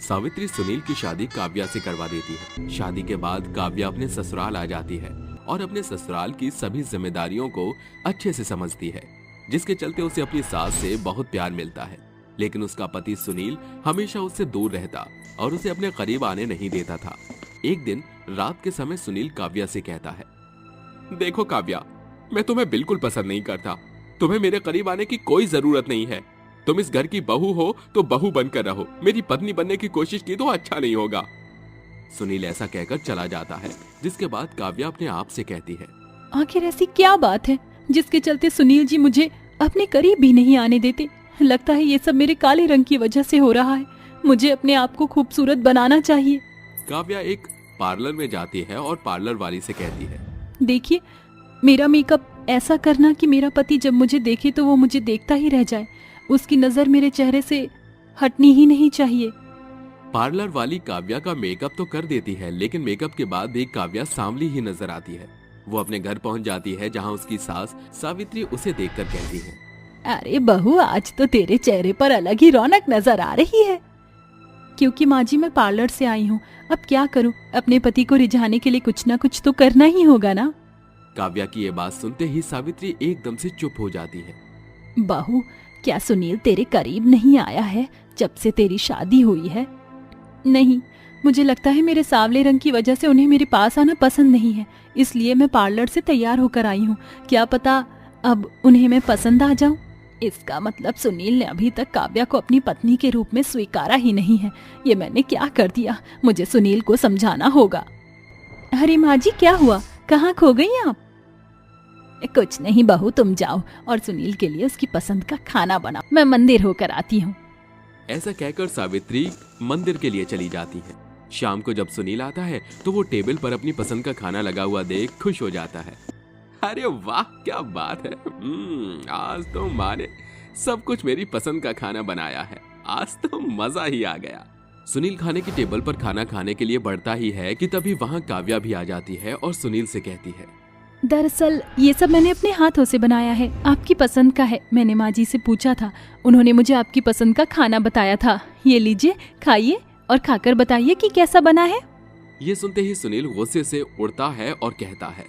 सावित्री सुनील की शादी काव्या से करवा देती है। शादी के बाद काव्या अपने ससुराल आ जाती है और अपने ससुराल की सभी जिम्मेदारियों को अच्छे से समझती है, जिसके चलते उसे अपनी सास से बहुत प्यार मिलता है। लेकिन उसका पति सुनील हमेशा उससे दूर रहता और उसे अपने करीब आने नहीं देता था। एक दिन रात के समय सुनील काव्या से कहता है, देखो काव्या, मैं तुम्हें बिल्कुल पसंद नहीं करता। तुम्हें मेरे करीब आने की कोई जरूरत नहीं है। तुम इस घर की बहू हो तो बहू बनकर रहो। मेरी पत्नी बनने की कोशिश की तो अच्छा नहीं होगा। सुनील ऐसा कहकर चला जाता है, जिसके बाद काव्या अपने आप से कहती है, आखिर ऐसी क्या बात है जिसके चलते सुनील जी मुझे अपने करीब भी नहीं आने देते? लगता है ये सब मेरे काले रंग की वजह से हो रहा है। मुझे अपने आप को खूबसूरत बनाना चाहिए। काव्या एक पार्लर में जाती है और पार्लर वाली से कहती है, देखिए, मेरा मेकअप ऐसा करना कि मेरा पति जब मुझे देखे तो वो मुझे देखता ही रह जाए। उसकी नजर मेरे चेहरे से हटनी ही नहीं चाहिए। पार्लर वाली काव्या का मेकअप तो कर देती है, लेकिन मेकअप के बाद भी काव्या सांवली ही नजर आती है। वो अपने घर पहुंच जाती है, जहां उसकी सास सावित्री उसे देखकर कहती है, अरे बहू, आज तो तेरे चेहरे पर अलग ही रौनक नजर आ रही है। क्योंकि माँ जी, मैं पार्लर से आई हूँ। अब क्या करूँ? अपने पति को रिझाने के लिए कुछ ना कुछ तो करना ही होगा ना। काव्या की ये बात सुनते ही सावित्री एकदम से चुप हो जाती है। बहू, क्या सुनील तेरे करीब नहीं आया है जब से तेरी शादी हुई है? नहीं, मुझे लगता है मेरे सांवले रंग की वजह से उन्हें मेरे पास आना पसंद नहीं है, इसलिए मैं पार्लर से तैयार होकर आई हूँ। क्या पता अब उन्हें मैं पसंद आ जाऊं। इसका मतलब सुनील ने अभी तक काव्या को अपनी पत्नी के रूप में स्वीकारा ही नहीं है। ये मैंने क्या कर दिया? मुझे सुनील को समझाना होगा। अरे माँ जी, क्या हुआ? कहाँ खो गई आप? कुछ नहीं बहू, तुम जाओ और सुनील के लिए उसकी पसंद का खाना बनाओ। मैं मंदिर होकर आती हूँ। ऐसा कहकर सावित्री मंदिर के लिए चली जाती है। शाम को जब सुनील आता है तो वो टेबल पर अपनी पसंद का खाना लगा हुआ देख खुश हो जाता है। अरे वाह, क्या बात है। आज तो माँ ने सब कुछ मेरी पसंद का खाना बनाया है। आज तो मजा ही आ गया। सुनील खाने की टेबल पर खाना खाने के लिए बढ़ता ही है कि तभी वहाँ काव्या भी आ जाती है और सुनील से कहती है, दरअसल ये सब मैंने अपने हाथों से बनाया है, आपकी पसंद का है। मैंने माँ जी से पूछा था, उन्होंने मुझे आपकी पसंद का खाना बताया था। ये लीजिए, खाइए और खाकर बताइए कि कैसा बना है। ये सुनते ही सुनील गुस्से से उड़ता है और कहता है,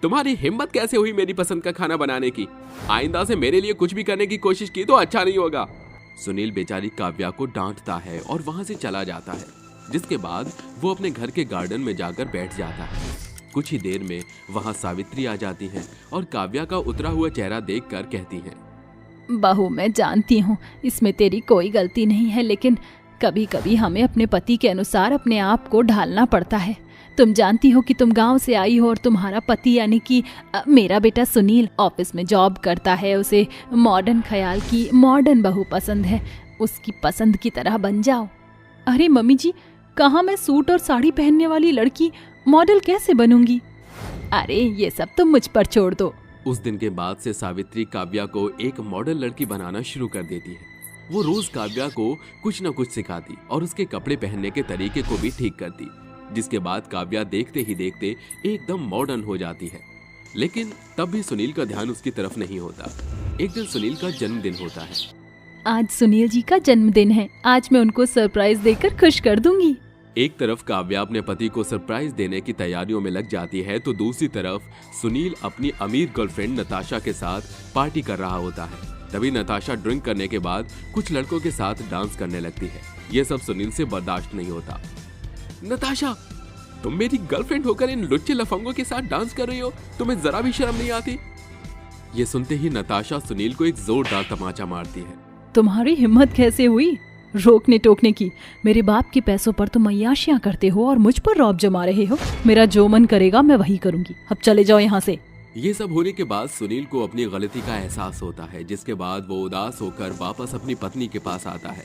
तुम्हारी हिम्मत कैसे हुई मेरी पसंद का खाना बनाने की? आइंदा से मेरे लिए कुछ भी करने की कोशिश की तो अच्छा नहीं होगा। सुनील बेचारी काव्या को डांटता है और वहां से चला जाता है, जिसके बाद वो अपने घर के गार्डन में जाकर बैठ जाता है। कुछ ही देर में वहां सावित्री आ जाती है और काव्या का उतरा हुआ चेहरा देखकर कहती है, बहू, मैं जानती हूँ इसमें तेरी कोई गलती नहीं है, लेकिन कभी कभी हमें अपने पति के अनुसार अपने आप को ढालना पड़ता है। तुम जानती हो कि तुम गांव से आई हो और तुम्हारा पति यानी कि मेरा बेटा सुनील ऑफिस में जॉब करता है। उसे मॉडर्न ख्याल की मॉडर्न बहू पसंद है। उसकी पसंद की तरह बन जाओ। अरे मम्मी जी, कहाँ मैं सूट और साड़ी पहनने वाली लड़की मॉडल कैसे बनूंगी? अरे ये सब तुम मुझ पर छोड़ दो। उस दिन के बाद से सावित्री काव्या को एक मॉडल लड़की बनाना शुरू कर देती है। वो रोज काव्या को कुछ न कुछ सिखाती और उसके कपड़े पहनने के तरीके को भी ठीक करती, जिसके बाद काव्या देखते ही देखते एकदम मॉडर्न हो जाती है। लेकिन तब भी सुनील का ध्यान उसकी तरफ नहीं होता। एक दिन सुनील का जन्मदिन होता है। आज सुनील जी का जन्मदिन है, आज मैं उनको सरप्राइज देकर खुश कर दूंगी। एक तरफ काव्या अपने पति को सरप्राइज देने की तैयारियों में लग जाती है तो दूसरी तरफ सुनील अपनी अमीर गर्लफ्रेंड नताशा के साथ पार्टी कर रहा होता है। तभी नताशा ड्रिंक करने के बाद कुछ लड़कों के साथ डांस करने लगती है। ये सब सुनील से बर्दाश्त नहीं होता। नताशा, तुम मेरी गर्लफ्रेंड होकर इन लुच्चे लफंगों के साथ डांस कर रही हो, तुम्हें जरा भी शर्म नहीं आती? ये सुनते ही नताशा सुनील को एक जोरदार तमाचा मारती है। तुम्हारी हिम्मत कैसे हुई रोकने टोकने की? मेरे बाप के पैसों पर तुम अय्याशियां करते हो और मुझ पर रौब जमा रहे हो। मेरा जो मन करेगा मैं वही करूंगी। अब चले जाओ यहाँ से। ये सब होने के बाद सुनील को अपनी गलती का एहसास होता है, जिसके बाद वो उदास होकर वापस अपनी पत्नी के पास आता है।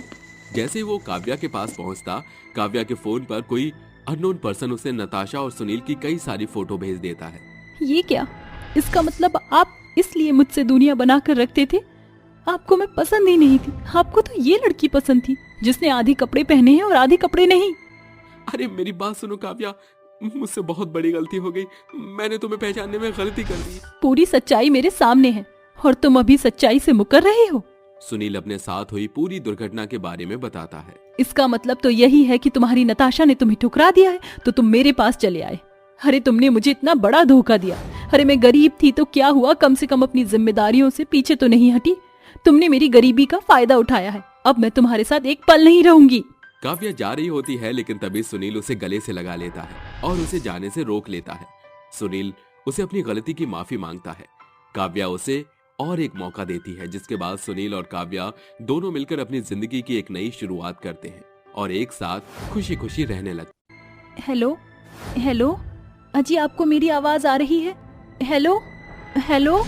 जैसे ही वो काव्या के पास पहुंचता, काव्या के फोन पर कोई अननोन पर्सन उसे नताशा और सुनील की कई सारी फोटो भेज देता है। ये क्या? इसका मतलब आप इसलिए मुझसे दूरियां बनाकर रखते थे? आपको मैं पसंद ही नहीं थी। आपको तो ये लड़की पसंद थी जिसने आधी कपड़े पहने हैं और आधी कपड़े नहीं। अरे मेरी बात सुनो काव्या, मुझसे बहुत बड़ी गलती हो गई। मैंने तुम्हें पहचानने में गलती कर दी। पूरी सच्चाई मेरे सामने है और तुम अभी सच्चाई से मुकर रहे हो। सुनील अपने साथ हुई पूरी दुर्घटना के बारे में बताता है। इसका मतलब तो यही है कि तुम्हारी नताशा ने तुम्हें ठुकरा दिया है तो तुम मेरे पास चले आए। अरे तुमने मुझे इतना बड़ा धोखा दिया। अरे मैं गरीब थी तो क्या हुआ, कम से कम अपनी जिम्मेदारियों से पीछे तो नहीं हटी। तुमने मेरी गरीबी का फायदा उठाया है। अब मैं तुम्हारे साथ एक पल नहीं रहूंगी। काव्या जा रही होती है लेकिन तभी सुनील उसे गले से लगा लेता है और उसे जाने से रोक लेता है। सुनील उसे अपनी गलती की माफी मांगता है। काव्या उसे और एक मौका देती है, जिसके बाद सुनील और काव्या दोनों मिलकर अपनी जिंदगी की एक नई शुरुआत करते हैं और एक साथ खुशी खुशी रहने लगते। हेलो हेलो, अजी आपको मेरी आवाज आ रही है? Hello hello.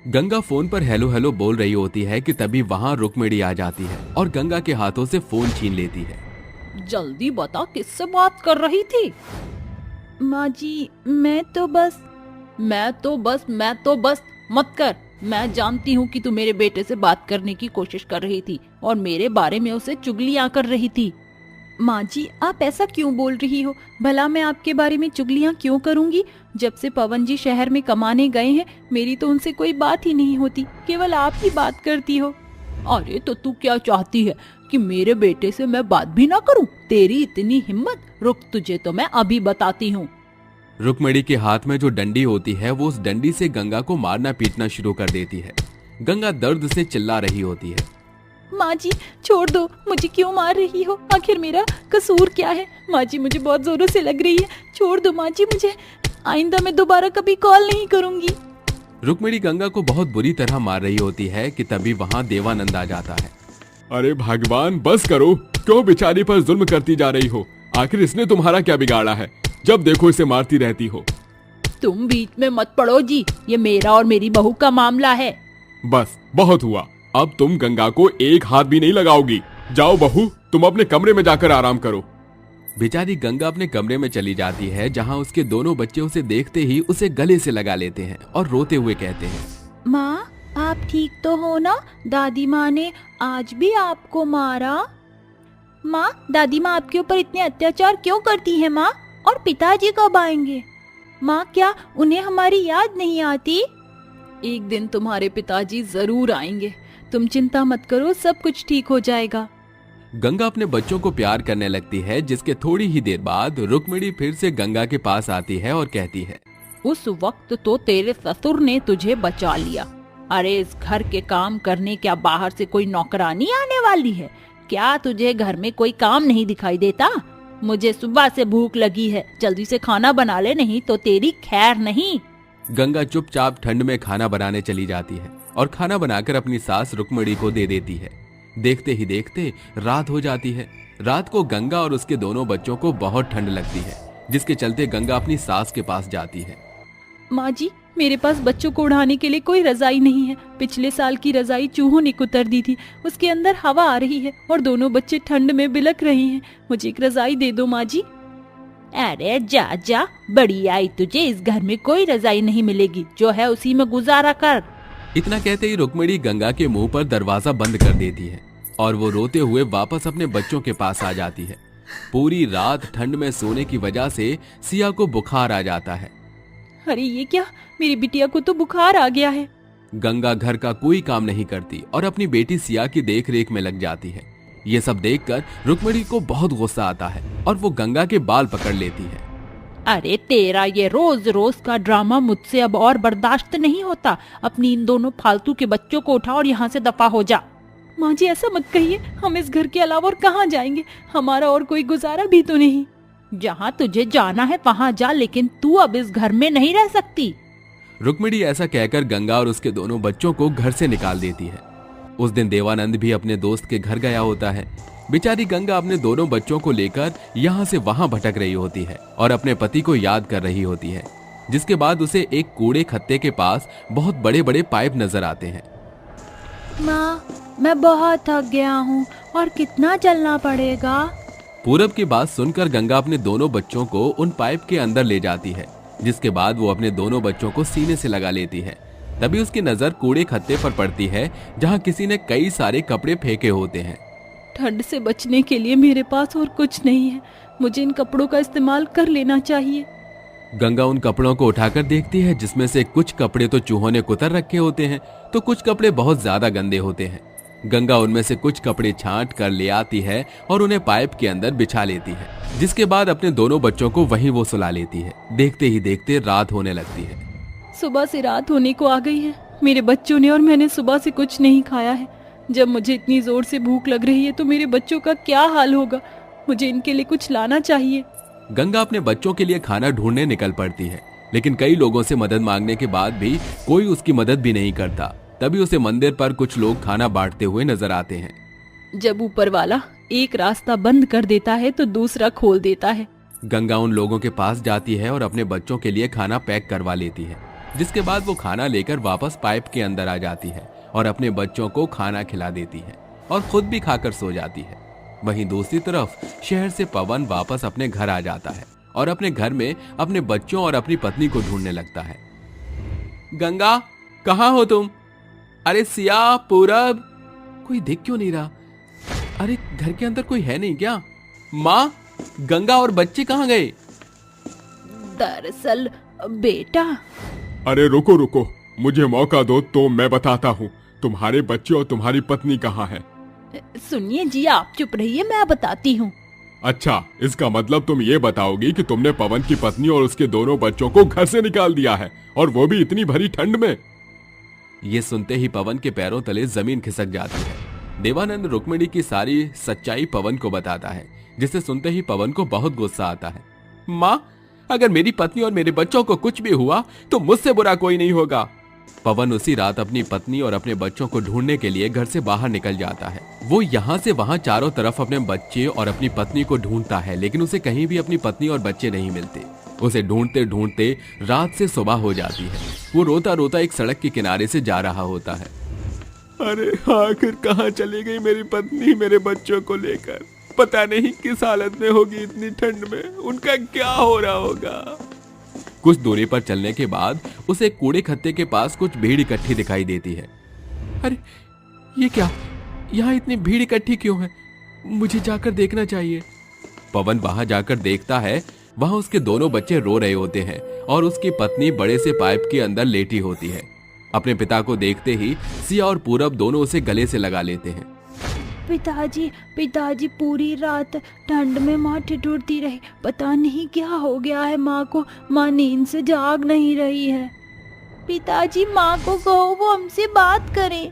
गंगा फोन पर हेलो हेलो बोल रही होती है कि तभी वहाँ रुक्मिणी आ जाती है और गंगा के हाथों से फोन छीन लेती है। जल्दी बता, किससे बात कर रही थी? माँ जी मैं तो बस मत कर। मैं जानती हूँ कि तू मेरे बेटे से बात करने की कोशिश कर रही थी और मेरे बारे में उसे चुगलियाँ कर रही थी। माँ जी आप ऐसा क्यों बोल रही हो? भला मैं आपके बारे में चुगलियाँ क्यों करूँगी? जब से पवन जी शहर में कमाने गए हैं मेरी तो उनसे कोई बात ही नहीं होती, केवल आप ही बात करती हो। अरे तो तू क्या चाहती है कि मेरे बेटे से मैं बात भी ना करूं? तेरी इतनी हिम्मत? रुक, तुझे तो मैं अभी बताती हूँ। रुक्मिणी के हाथ में जो डंडी होती है वो उस डंडी से गंगा को मारना पीटना शुरू कर देती है। गंगा दर्द से चिल्ला रही होती है। माँ जी छोड़ दो, मुझे क्यों मार रही हो? आखिर मेरा कसूर क्या है? माँ जी मुझे बहुत जोरों से लग रही है, छोड़ दो माँ जी मुझे। आइंदा मैं दोबारा कभी कॉल नहीं करूंगी। रुक्मिणी गंगा को बहुत बुरी तरह मार रही होती है कि तभी वहाँ देवानंद आ जाता है। अरे भगवान बस करो, क्यों बेचारी पर जुल्म करती जा रही हो? आखिर इसने तुम्हारा क्या बिगाड़ा है? जब देखो इसे मारती रहती हो। तुम बीच में मत पड़ो जी, ये मेरा और मेरी बहू का मामला है। बस बहुत हुआ, अब तुम गंगा को एक हाथ भी नहीं लगाओगी। जाओ बहू, तुम अपने कमरे में जाकर आराम करो। बेचारी गंगा अपने कमरे में चली जाती है, जहाँ उसके दोनों बच्चे उसे देखते ही उसे गले से लगा लेते हैं और रोते हुए कहते हैं, माँ आप ठीक तो हो ना? दादी माँ ने आज भी आपको मारा? माँ दादी माँ आपके ऊपर इतने अत्याचार क्यों करती है माँ? और पिताजी कब आएंगे? माँ क्या उन्हें हमारी याद नहीं आती? एक दिन तुम्हारे पिताजी जरूर आएंगे, तुम चिंता मत करो, सब कुछ ठीक हो जाएगा। गंगा अपने बच्चों को प्यार करने लगती है, जिसके थोड़ी ही देर बाद रुक्मिणी फिर से गंगा के पास आती है और कहती है, उस वक्त तो तेरे ससुर ने तुझे बचा लिया। अरे इस घर के काम करने क्या बाहर से कोई नौकरानी आने वाली है? क्या तुझे घर में कोई काम नहीं दिखाई देता? मुझे सुबह से भूख लगी है, जल्दी से खाना बना ले, नहीं तो तेरी खैर नहीं। गंगा चुपचाप ठंड में खाना बनाने चली जाती है और खाना बनाकर अपनी सास रुक्मिणी को दे देती है। देखते ही देखते रात हो जाती है। रात को गंगा और उसके दोनों बच्चों को बहुत ठंड लगती है, जिसके चलते गंगा अपनी सास के पास जाती है। माँ जी मेरे पास बच्चों को उड़ाने के लिए कोई रजाई नहीं है। पिछले साल की रजाई चूहों ने कुतर दी थी, उसके अंदर हवा आ रही है और दोनों बच्चे ठंड में बिलक रहे हैं। मुझे एक रजाई दे दो माँ जी। अरे जा जा, बड़ी आई तुझे, इस घर में कोई रजाई नहीं मिलेगी, जो है उसी में गुजारा कर। इतना कहते ही रुक्मिणी गंगा के मुंह पर दरवाजा बंद कर देती है और वो रोते हुए वापस अपने बच्चों के पास आ जाती है। पूरी रात ठंड में सोने की वजह से सिया को बुखार आ जाता है। अरे ये क्या, मेरी बिटिया को तो बुखार आ गया है। गंगा घर का कोई काम नहीं करती और अपनी बेटी सिया की देखरेख में लग जाती है। ये सब देखकर रुक्मिणी को बहुत गुस्सा आता है और वो गंगा के बाल पकड़ लेती है। अरे तेरा ये रोज रोज का ड्रामा मुझसे अब और बर्दाश्त नहीं होता। अपनी इन दोनों फालतू के बच्चों को उठा और यहाँ से दफा हो जा। माँ जी ऐसा मत कहिए, हम इस घर के अलावा और कहाँ जाएंगे, हमारा और कोई गुजारा भी तो नहीं। जहाँ तुझे जाना है वहाँ जा, लेकिन तू अब इस घर में नहीं रह सकती। रुक्मिणी ऐसा कहकर गंगा और उसके दोनों बच्चों को घर से निकाल देती है। उस दिन देवानंद भी अपने दोस्त के घर गया होता है। बेचारी गंगा अपने दोनों बच्चों को लेकर यहाँ से वहाँ भटक रही होती है और अपने पति को याद कर रही होती है, जिसके बाद उसे एक कूड़े खत्ते के पास बहुत बड़े बड़े पाइप नजर आते हैं। माँ, मैं बहुत थक गया हूँ और कितना चलना पड़ेगा। पूरब की बात सुनकर गंगा अपने दोनों बच्चों को उन पाइप के अंदर ले जाती है, जिसके बाद वो अपने दोनों बच्चों को सीने से लगा लेती है। तभी उसकी नजर कूड़े खत्ते पर पड़ती है, जहाँ किसी ने कई सारे कपड़े फेंके होते हैं। ठंड से बचने के लिए मेरे पास और कुछ नहीं है, मुझे इन कपड़ों का इस्तेमाल कर लेना चाहिए। गंगा उन कपड़ों को उठाकर देखती है, जिसमें से कुछ कपड़े तो चूहों ने कुतर रखे होते हैं, तो कुछ कपड़े बहुत ज्यादा गंदे होते हैं। गंगा उनमें से कुछ कपड़े छांट कर ले आती है और उन्हें पाइप के अंदर बिछा लेती है, जिसके बाद अपने दोनों बच्चों को वहीं वो सुला लेती है। देखते ही देखते रात होने लगती है। सुबह से रात होने को आ गई है, मेरे बच्चों ने और मैंने सुबह से कुछ नहीं खाया है। जब मुझे इतनी जोर से भूख लग रही है तो मेरे बच्चों का क्या हाल होगा। मुझे इनके लिए कुछ लाना चाहिए। गंगा अपने बच्चों के लिए खाना ढूंढने निकल पड़ती है, लेकिन कई लोगों से मदद मांगने के बाद भी कोई उसकी मदद भी नहीं करता। तभी उसे मंदिर पर कुछ लोग खाना बांटते हुए नजर आते हैं। जब ऊपर वाला एक रास्ता बंद कर देता है तो दूसरा खोल देता है। गंगा उन लोगों के पास जाती है और अपने बच्चों के लिए खाना पैक करवा लेती है, जिसके बाद वो खाना लेकर वापस पाइप के अंदर आ जाती है और अपने बच्चों को खाना खिला देती है और खुद भी खाकर सो जाती है। वहीं दूसरी तरफ शहर से पवन वापस अपने घर आ जाता है और अपने घर में अपने बच्चों और अपनी पत्नी को ढूंढने लगता है। गंगा, कहाँ हो तुम? अरे सिया, पूरब, कोई दिख क्यों नहीं रहा? अरे घर के अंदर कोई है नहीं क्या? माँ, गंगा और बच्चे कहाँ गए? दरअसल बेटा। अरे रुको रुको, मुझे मौका दो तो मैं बताता हूँ तुम्हारे बच्चे और तुम्हारी पत्नी कहाँ है। सुनिए जी, आप चुप रहिए, मैं बताती हूँ। अच्छा, इसका मतलब तुम ये बताओगी कि तुमने पवन की पत्नी और उसके दोनों बच्चों को घर से निकाल दिया है, और वो भी इतनी भरी ठंड में। ये सुनते ही पवन के पैरों तले जमीन खिसक जाती है। देवानंद रुक्मिणी की सारी सच्चाई पवन को बताता है, जिसे सुनते ही पवन को बहुत गुस्सा आता है। माँ, अगर मेरी पत्नी और मेरे बच्चों को कुछ भी हुआ तो मुझसे बुरा कोई नहीं होगा। पवन उसी रात अपनी पत्नी और अपने बच्चों को ढूंढने के लिए घर से बाहर निकल जाता है। वो यहाँ से वहाँ चारों तरफ अपने बच्चे और अपनी पत्नी को ढूंढता है, लेकिन उसे कहीं भी अपनी पत्नी और बच्चे नहीं मिलते। उसे ढूंढते ढूंढते रात से सुबह हो जाती है। वो रोता रोता एक सड़क के किनारे से जा रहा होता है। अरे आखिर कहाँ चली गई मेरी पत्नी मेरे बच्चों को लेकर? पता नहीं किस हालत में होगी इतनी ठंड में, उनका क्या हो रहा होगा। कुछ दूरी पर चलने के बाद उसे कूड़े खत्ते के पास कुछ भीड़ इकट्ठी दिखाई देती है। अरे ये क्या, यहाँ इतनी भीड़ इकट्ठी क्यों है? मुझे जाकर देखना चाहिए। पवन वहां जाकर देखता है, वहां उसके दोनों बच्चे रो रहे होते हैं और उसकी पत्नी बड़े से पाइप के अंदर लेटी होती है। अपने पिता को देखते ही सिया और पूरब दोनों उसे गले से लगा लेते हैं। पिताजी पूरी रात ठंड में माँ ठिठुरती रही, पता नहीं क्या हो गया है माँ को, माँ नींद से जाग नहीं रही है। पिताजी, माँ को कहो वो हमसे बात करे।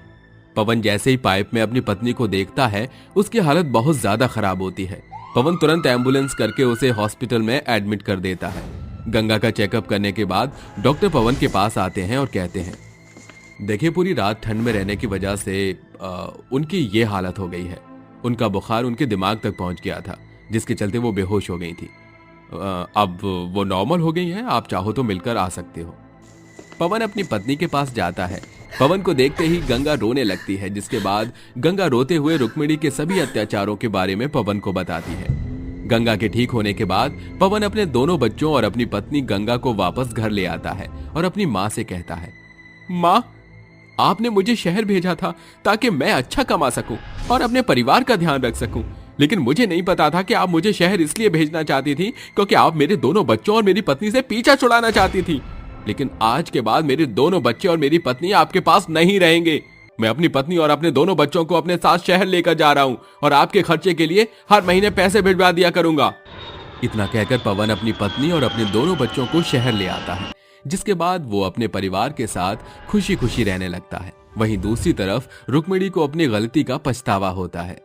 पवन जैसे ही पाइप में अपनी पत्नी को देखता है, उसकी हालत बहुत ज्यादा खराब होती है। पवन तुरंत एम्बुलेंस करके उसे हॉस्पिटल में एडमिट कर देता है। गंगा का चेकअप करने के बाद डॉक्टर पवन के पास आते हैं और कहते हैं, देखिए पूरी रात ठंड में रहने की वजह से उनकी ये हालत हो गई है। उनका बुखार उनके दिमाग तक पहुंच गया था, जिसके चलते वो बेहोश हो गई थी। अब वो नॉर्मल हो गई हैं, आप चाहो तो मिलकर आ सकते हो। पवन अपनी पत्नी के पास जाता है। पवन को देखते ही गंगा रोने लगती है, जिसके बाद गंगा रोते हुए रुक्मिणी के सभी अत्याचारों के बारे में पवन को बताती है। गंगा के ठीक होने के बाद पवन अपने दोनों बच्चों और अपनी पत्नी गंगा को वापस घर ले आता है और अपनी माँ से कहता है, माँ, आपने मुझे शहर भेजा था ताकि मैं अच्छा कमा सकूं और अपने परिवार का ध्यान रख सकूं, लेकिन मुझे नहीं पता था कि आप मुझे शहर इसलिए भेजना चाहती थी क्योंकि आप मेरे दोनों बच्चों और मेरी पत्नी से पीछा छुड़ाना चाहती थी। लेकिन आज के बाद मेरे दोनों बच्चे और मेरी पत्नी आपके पास नहीं रहेंगे। मैं अपनी पत्नी और अपने दोनों बच्चों को अपने साथ शहर लेकर जा रहा हूं और आपके खर्चे के लिए हर महीने पैसे भिजवा दिया करूंगा। इतना कहकर पवन अपनी पत्नी और अपने दोनों बच्चों को शहर ले आता है, जिसके बाद वो अपने परिवार के साथ खुशी खुशी रहने लगता है। वहीं दूसरी तरफ रुक्मिणी को अपनी गलती का पछतावा होता है।